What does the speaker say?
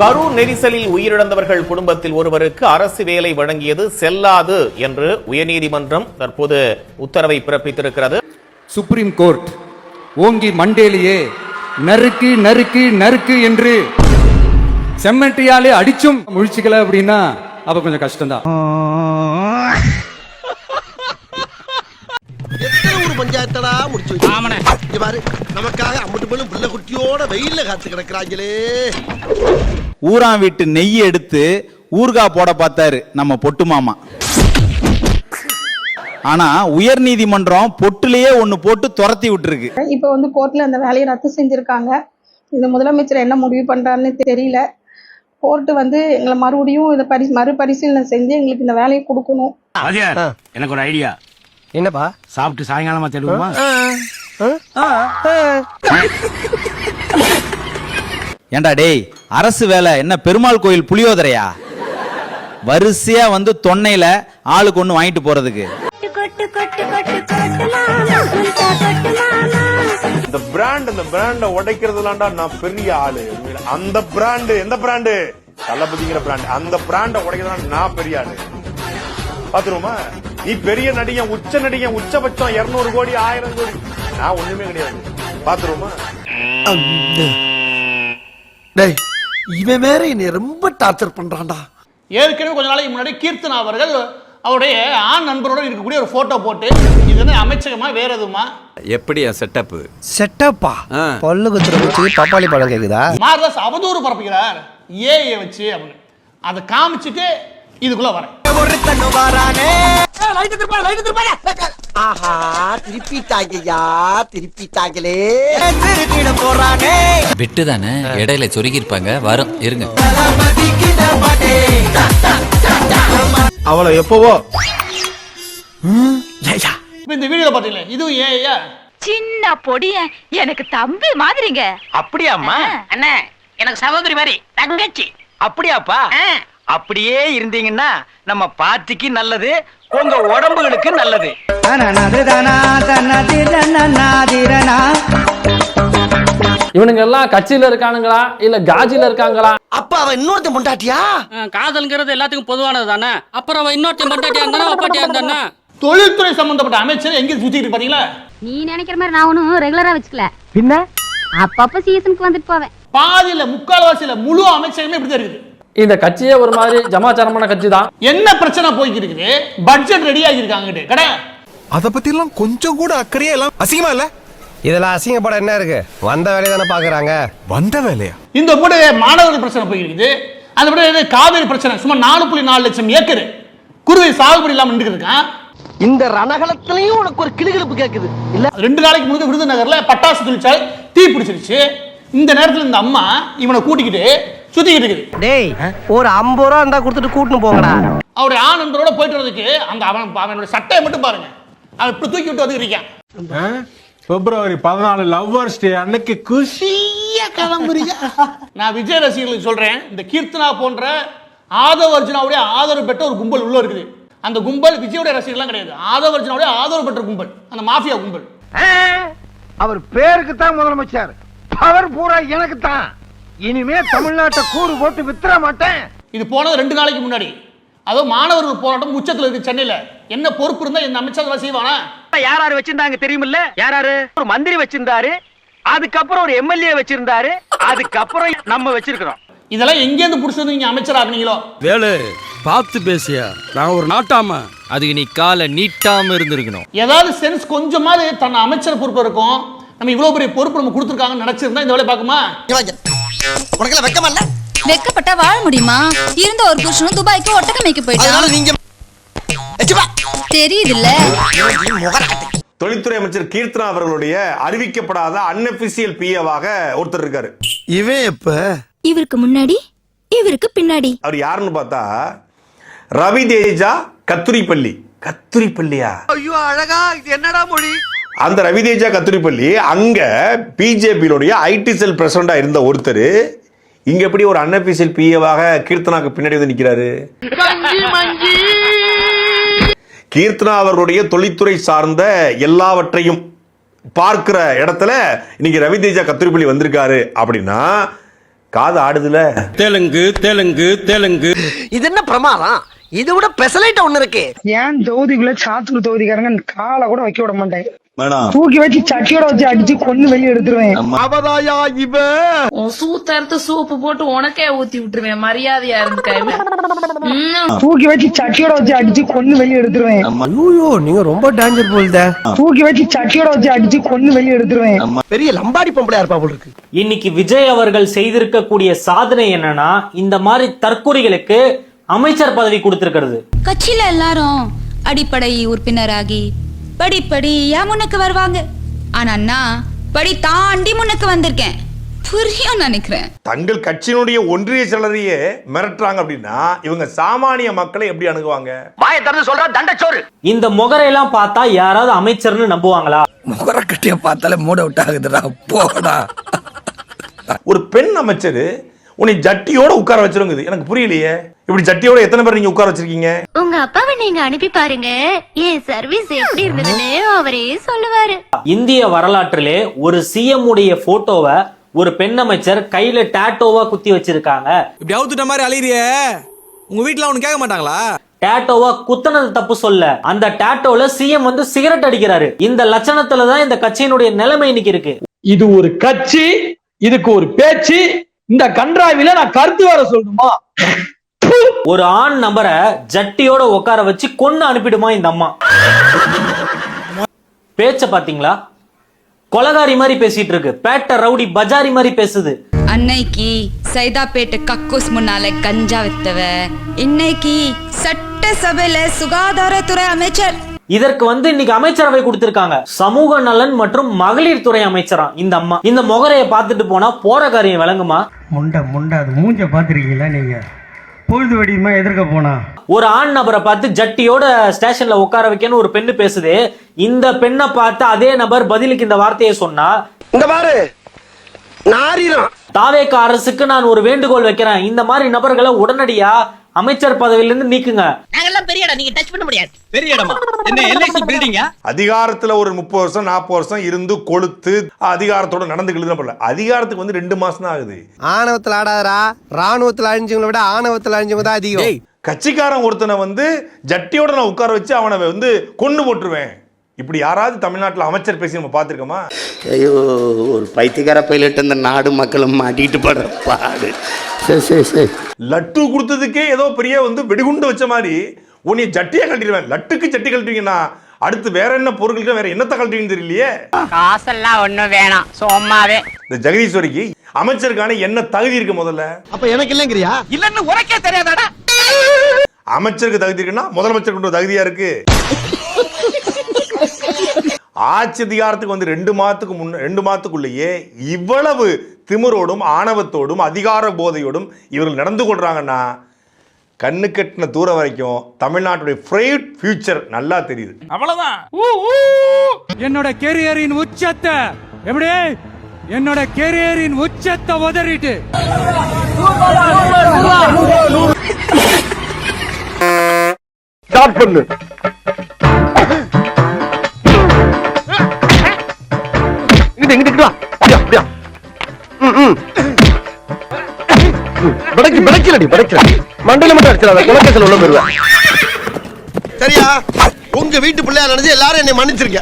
கரூர் நெரிசலில் உயிரிழந்தவர்கள் குடும்பத்தில் ஒருவருக்கு அரசு வேலை வழங்கியது செல்லாது என்று உயர்நீதிமன்றம் தற்போது உத்தரவை பிறப்பித்திருக்கிறது. சுப்ரீம் கோர்ட் ஓங்கி மண்டேலியே நறுக்கு நறுக்கு நறுக்கு என்று செம்மட்டியாலே அடிச்சும் முழிச்சுக்கல அப்படின்னா அப்ப கொஞ்சம் கஷ்டம்தான். பஞ்சாயத்தடா முடிச்சு வச்சு பாரு, நமக்காக அம்பட்டு போலும் பிள்ளை குட்டியோட வெயில்ல காத்து கிடக்குறாங்களே. ஊரான் வீட்டு நெய் எடுத்து ஊர்கா போட பார்த்தாரு நம்ம பொட்டு மாமா. ஆனா உயர் நீதிமன்றம் பொட்டுலயே ஒண்ணு போட்டு துரத்தி விட்டுருக்கு. இப்ப கோர்ட்ல அந்த வேலையை ரத்து செஞ்சிருக்காங்க. இந்த முதலமைச்சர் என்ன முடிவு பண்றாருன்னு தெரியல. கோர்ட் எங்களை மறுபடியும் இதை மறுபரிசீலனை செஞ்சு எங்களுக்கு இந்த வேலையை கொடுக்கணும். எனக்கு ஒரு ஐடியா. என்னப்பா? சாப்பிட்டு சாயங்காலமா தேடுவோமா? ஏண்டா டேய், அரசு வேலை என்ன பெருமாள் கோயில் புளியோதரையா? வரிசையா தொன்னையில ஆளுக்கு ஒண்ணு வாங்கிட்டு போறதுக்கு. இந்த பிராண்ட உடைக்கிறதுலாம்டா நான் பெரிய ஆளு. அந்த பிராண்ட், எந்த பிராண்டு? தளபதிங்கிற பிராண்ட். அந்த பிராண்ட உடைக்கிறதுலாம் நான் பெரிய ஆளு. பாத்துருவோமா? நீ பெரிய நடிகன், உச்ச நடிகன், உச்சபட்சம் 200 கோடி 1000 கோடி. நான் ஒண்ணுமே கிடையாது. பாத்துருவோமா? இவன் வேற என்னை ரொம்ப டார்ச்சர் பண்றான்டா. ஏற்கனவே கொஞ்ச நாளைக்கு முன்னாடி கீர்த்தனா அவர்கள் அவருடைய ஆண் நண்பரோட இருக்கக்கூடிய ஒரு போட்டோ போட்டு இது என்ன அமைச்சகமா வேற எதுமா? எப்படியா செட்டப்? செட்டப்பா பல்லு குத்துற வச்சு பப்பாளி பழம் கேக்குதா? மார்லஸ் அவதூறு பரப்புகிறார் ஏஐ வச்சு அப்படின்னு. அதை காமிச்சிட்டு இதுக்குள்ள வரேன். விட்டுதானே இடையில சொருகி இருப்பாங்க. வரும் இருங்க. அவளை எப்பவோ இந்த வீடியோ பாத்தீங்களா? இதுவும் ஏஐயா? சின்ன பொடிய எனக்கு தம்பி மாதிரிங்க. அப்படியாம்மா? அண்ணா எனக்கு சகோதரி மாதிரி தங்கச்சி. அப்படியாப்பா? அப்படியே இருந்தீங்கன்னா நம்ம பார்ட்டிக்கு நல்லது, உங்க உடம்புகளுக்கு நல்லது. இவனுங்க எல்லாம் கட்சியில இருக்கானுங்களா இல்ல காஜில இருக்காங்களா? அப்ப அவன் இன்னொருத்தன் பொண்டாட்டியா? காதல்ங்கிறது எல்லாத்துக்கும் பொதுவானது தானே. அப்புறம் அவன் இன்னொருத்தன் பொண்டாட்டியா இருந்தானே அப்பாட்டியா இருந்தானே. தொழில்துறை சம்பந்தப்பட்ட அமைச்சர் எங்க சுத்திட்டு பாத்தீங்களா? நீ நினைக்கிற மாதிரி நான் ஒன்னும் ரெகுலரா வச்சுக்கல. பின்ன அப்பப்ப சீசனுக்கு வந்துட்டு போவேன். பாதியில முக்கால்வாசியில முழு அமைச்சகமே இப்படிதான் இருக்குது. இந்த கட்சியே ஒரு மாதிரி ஜமாச்சாரமான கட்சி தான். என்ன பிரச்சனை போய்க்கு இருக்குது? பட்ஜெட் ரெடி ஆகிருக்காங்க கடை. அத பத்தி எல்லாம் கொஞ்சம் கூட அக்கறையா எல்லாம் அசிங்கமா இல்ல? இதெல்லாம் அசிங்கப்பட என்ன இருக்கு? வந்த வேலையை தானே பாக்குறாங்க. வந்த வேலையா? இந்த கூட மாணவர்கள் பிரச்சனை போயிருக்குது. அந்த கூட காவிரி பிரச்சனை. சும்மா 4.4 லட்சம் ஏக்கர் குருவை சாகுபடி இல்லாம இருக்கான். இந்த ரணகலத்திலையும் உனக்கு ஒரு கிளுகிழப்பு கேக்குது இல்ல? 2 நாளைக்கு முன்னாடி விருதுநகர்ல பட்டாசு தொழிற்சாலை தீ பிடிச்சிருச்சு. இந்த நேரத்துல இந்த அம்மா இவனை கூட்டிக்கிட்டு சுத்திக்கிட்டு இருக்குது. டேய், ஒரு 50 ரூபா இருந்தா கொடுத்துட்டு கூட்டிட்டு போங்கடா. அவருடைய ஆனந்தரோட போயிட்டு வரதுக்கு அந்த அவனோட சட்டையை மட்டும் பாருங்க. அவன் இப்படி தூக்கி விட்டு வந்துருக்கான். பிப்ரவரி 14 லவ்வர்ஸ் டே அன்னைக்கு குஷியா கிளம்புறீங்க. நான் விஜய் ரசிகர்களுக்கு சொல்றேன், இந்த கீர்த்தனா போன்ற ஆதவ் அர்ஜுனாவுடைய ஆதரவு பெற்ற ஒரு கும்பல் உள்ள இருக்குது. அந்த கும்பல் விஜயோட ரசிகர்லாம் கிடையாது. ஆதவ் அர்ஜுனாவுடைய ஆதரவு பெற்ற கும்பல், அந்த மாஃபியா கும்பல். அவர் பேருக்கு தான் முதலமைச்சர், பவர் பூரா எனக்கு தான். இனிமே தமிழ்நாட்டை கூறு போட்டு வித்துற மாட்டேன். இது போனது 2 நாளைக்கு முன்னாடி. அதோ மாணவர்கள் போராட்டம் உச்சத்துல இருக்கு சென்னையில. என்ன பொறுப்பு இருந்தா இந்த அமைச்சர் செய்வானா? யாராரு வச்சிருந்தாங்க தெரியுமில்ல? யாராரு? ஒரு மந்திரி வச்சிருந்தாரு, அதுக்கப்புறம் ஒரு எம்எல்ஏ வச்சிருந்தாரு, அதுக்கப்புறம் நம்ம வச்சிருக்கிறோம். இதெல்லாம் எங்கேருந்து புடிச்சது நீங்க அமைச்சர் ஆகுனீங்களோ? வேலு பார்த்து பேசியா? நான் ஒரு நாட்டாம. அதுக்கு நீ காலை நீட்டாம இருந்திருக்கணும். ஏதாவது சென்ஸ் கொஞ்சமாவது தன்னை அமைச்சர் பொறுப்பு இருக்கும். நம்ம இவ்வளவு பெரிய பொறுப்பு நம்ம கொடுத்துருக்காங்கன்னு நினைச்சிருந்தா இந்த வேலையை பார்க்குமா? உனக்கு வெக்கமா இல்ல? வெக்கப்பட்டா வாழ முடியுமா? இருந்த ஒரு புருஷனும் துபாய்க்கு ஒட்டகமைக்கு போயிட்டான். நீங்க தெரியுதுல்ல? தொழில்துறை அமைச்சர் கீர்த்தனா அவர்களுடைய அறிவிக்கப்படாத அன்அபிஷியல் பிஏவாக ஒருத்தர் இருக்காரு. இவன் எப்ப? இவருக்கு முன்னாடி இவருக்கு பின்னாடி. அவர் யாருன்னு பார்த்தா ரவி தேஜா கத்துரிப்பள்ளி. கத்துரிப்பள்ளியா? ஐயோ அழகா, இது என்னடா மொழி? அந்த ரவி தேஜா கத்துரிப்பள்ளி அங்க பிஜேபியினுடைய ஐடி செல் பிரசிடண்டா இருந்த ஒருத்தர் இங்க எப்படி ஒரு அன்அபிஷியல் பிஏவாக கீர்த்தனாக்கு பின்னாடி வந்து நிக்கிறாரு? கீர்த்தனா அவர்களுடைய தொழில்துறை சார்ந்த எல்லாவற்றையும் பார்க்கிற இடத்துல இன்னைக்கு ரவி தேஜா கத்துரிப்பள்ளி வந்திருக்காரு அப்படின்னா காது ஆடுதுல. தெலுங்கு தெலுங்கு தெலுங்கு. இது என்ன பிரமாதம்? இதை விட பெசலைட் ஒண்ணு இருக்கு. ஏன் தொகுதிக்குள்ள சாத்தூர் தொகுதிக்காரங்க காலை கூட வைக்க விட மாட்டேன். வேணாம். தூக்கி வச்சு சட்டியோட வச்சு அடிச்சு கொண்டு வெளியே எடுத்துருவேன். அவதாயா இவன் சூத்தறுத்து சூப்பு போட்டு உனக்கே ஊத்தி விட்டுருவேன், மரியாதையா இருந்துக்க. தூக்கி வச்சு சட்டியோட வச்சு அடிச்சு கொண்டு வெளியே எடுத்துருவேன். ஐயோ, நீங்க ரொம்ப டேஞ்சர் போல்த. தூக்கி வச்சு சட்டியோட வச்சு அடிச்சு கொண்டு வெளியே எடுத்துருவேன். பெரிய லம்பாடி பொம்பளையா இருப்பா போல இருக்கு. இன்னைக்கு விஜய் அவர்கள் செய்திருக்கக்கூடிய சாதனை என்னன்னா, இந்த மாதிரி தற்கொலைகளுக்கு அமைச்சர் பதவி கொடுத்திருக்கிறது. கட்சியில எல்லாரும் அடிப்படை உறுப்பினராகி படிப்படியா முன்னுக்கு வருவாங்க. ஆனா நான் படி தாண்டி முன்னுக்கு வந்திருக்கேன். புரியும் நினைக்கிறேன். தங்கள் கட்சியினுடைய ஒன்றிய செயலரையே மிரட்டுறாங்க அப்படின்னா இவங்க சாமானிய மக்களை எப்படி அணுகுவாங்க? வாயை திறந்து சொல்றா தண்டச்சோறு. இந்த முகரையெல்லாம் பார்த்தா யாராவது அமைச்சர்னு நம்புவாங்களா? முகர கட்டிய பார்த்தாலே மூட விட்டு ஆகுதுடா, போடா. ஒரு பெண் அமைச்சர் உன்னை ஜட்டியோட உட்கார வச்சிருங்குது. எனக்கு புரியலையே. இப்படி ஜட்டியோட எத்தனை பேர் நீங்க உட்கார வச்சிருக்கீங்க? உங்க அப்பாவை நீங்க அனுப்பி பாருங்க, என் சர்வீஸ் எப்படி இருந்ததுன்னு அவரே சொல்லுவாரு. இந்திய வரலாற்றிலே ஒரு சிஎம் உடைய போட்டோவை ஒரு பெண் அமைச்சர் கையில டாட்டோவா குத்தி வச்சிருக்காங்க. இப்படி அவுத்துட்ட மாதிரி அலையிறிய, உங்க வீட்டுல அவனு கேட்க மாட்டாங்களா? டாட்டோவா குத்துனது தப்பு சொல்ல, அந்த டாட்டோல சிஎம் வந்து சிகரெட் அடிக்கிறாரு. இந்த லட்சணத்துல தான் இந்த கட்சியினுடைய நிலைமை இன்னைக்கு இருக்கு. இது ஒரு கட்சி, இதுக்கு ஒரு பேச்சு. இந்த கன்றாவில நான் கருத்து வேற சொல்லணுமா? ஒரு ஆண் நபரை ஜட்டியோட உட்கார வச்சு கொன்னு அனுப்பிடுமா இந்த அம்மா? பேச்ச பாத்தீங்களா? கொலகாரி மாதிரி பேசிட்டு இருக்கு. பேட்ட ரவுடி பஜாரி மாதிரி பேசுது. அன்னைக்கு சைதாப்பேட்டை கக்கூஸ் முன்னால கஞ்சா வித்தவ, இன்னைக்கு சட்டசபையில சுகாதாரத்துறை அமைச்சர். இதற்கு வந்து இன்னைக்கு அமைச்சரவை கொடுத்திருக்காங்க. சமூக நலன் மற்றும் மகளிர் துறை அமைச்சரா இந்த அம்மா. இந்த முகரைய பார்த்துட்டு போனா போற காரியம் விளங்குமா? முண்டை அது மூஞ்ச பாத்துருக்கீங்களா நீங்க? பொழுது வெடியுமா எதிர்க்க போனா ஒரு ஆண் நபரை பார்த்து ஜட்டியோட ஸ்டேஷன்ல உட்கார வைக்கன்னு ஒரு பெண்ணு பேசுது. இந்த பெண்ணை பார்த்து அதே நபர் பதிலுக்கு இந்த வார்த்தையை சொன்னா, இந்த பாரு நாரிரம். தாவேக அரசுக்கு நான் ஒரு வேண்டுகோள் வைக்கிறேன், இந்த மாதிரி நபர்களை உடனடியா அமைச்சர் பதவியிலிருந்து நீக்குங்க. நாங்கெல்லாம் பெரிய இடம், நீங்க டச் பண்ண முடியாது. பெரிய இடமா? என்ன எல்ஐசி பில்டிங்கா? அதிகாரத்துல ஒரு 30 வருஷம் 40 வருஷம் இருந்து கொளுத்து அதிகாரத்தோட நடந்துக்கிட்டு அதிகாரத்துக்கு வந்து 2 மாசம் தான் ஆகுது. ஆணவத்துல ஆடாதரா, ராணுவத்துல அழிஞ்சவங்களை விட ஆணவத்துல அழிஞ்சவங்க தான் அதிகம். கட்சிக்காரன் ஒருத்தனை வந்து ஜட்டியோட நான் உட்கார வச்சு அவனை வந்து கொண்டு போட்டுருவேன். இப்படி யாராவது தமிழ்நாட்டில் அமைச்சர் பேசி நம்ம பார்த்துருக்கோமா? ஐயோ, ஒரு பைத்தியக்கார பைலட் இந்த நாடு மக்களும் மாட்டிட்டு படுற பாடு. சரி. லட்டு கொடுத்ததுக்கே ஏதோ பெரிய வந்து வெடிகுண்டு வச்ச மாதிரி உன்னை ஜட்டியை கழட்டிடுவேன். லட்டுக்கு ஜட்டி கழட்டுவீங்கன்னா அடுத்து வேற என்ன பொருட்களுக்கு வேற என்னத்தை கழட்டுவீங்கன்னு தெரியலையே. காசெல்லாம் ஒண்ணும் வேணாம், சும்மாவே. இந்த ஜெகதீஸ்வரிக்கு அமைச்சருக்கான என்ன தகுதி இருக்கு முதல்ல? அப்ப எனக்கு இல்லைங்கிறியா? இல்லன்னு உனக்கே தெரியாதாடா? அமைச்சருக்கு தகுதி இருக்குன்னா முதலமைச்சருக்கு தகுதியா இருக்கு. ஆட்சி அதிகாரத்துக்கு வந்து 2 மாதத்துக்குள்ளேயே இவ்வளவு திமிரோடும் ஆணவத்தோடும் அதிகார போதையோடும் இவர்கள் நடந்து கொள்றாங்கன்னா கண்ணு கட்டின தூரம் வரைக்கும் தமிழ்நாட்டுடைய பிரைட் ஃபியூச்சர் நல்லா தெரியுது. அவ்வளவுதான். என்னோட கெரியரின் உச்சத்தை எப்படி என்னோட கெரியரின் உச்சத்தை உதறிட்டு ஸ்டார்ட் பண்ணு. இங்கிட்டு வா. அப்படியா? படைக்கலடி. மண்டையில மட்டும் அடிச்சிடாத, குலக்கேசல் உள்ள போயிருவேன். சரியா? உங்க வீட்டு பிள்ளையா நினைச்சு எல்லாரும் என்னை மன்னிச்சிருக்க.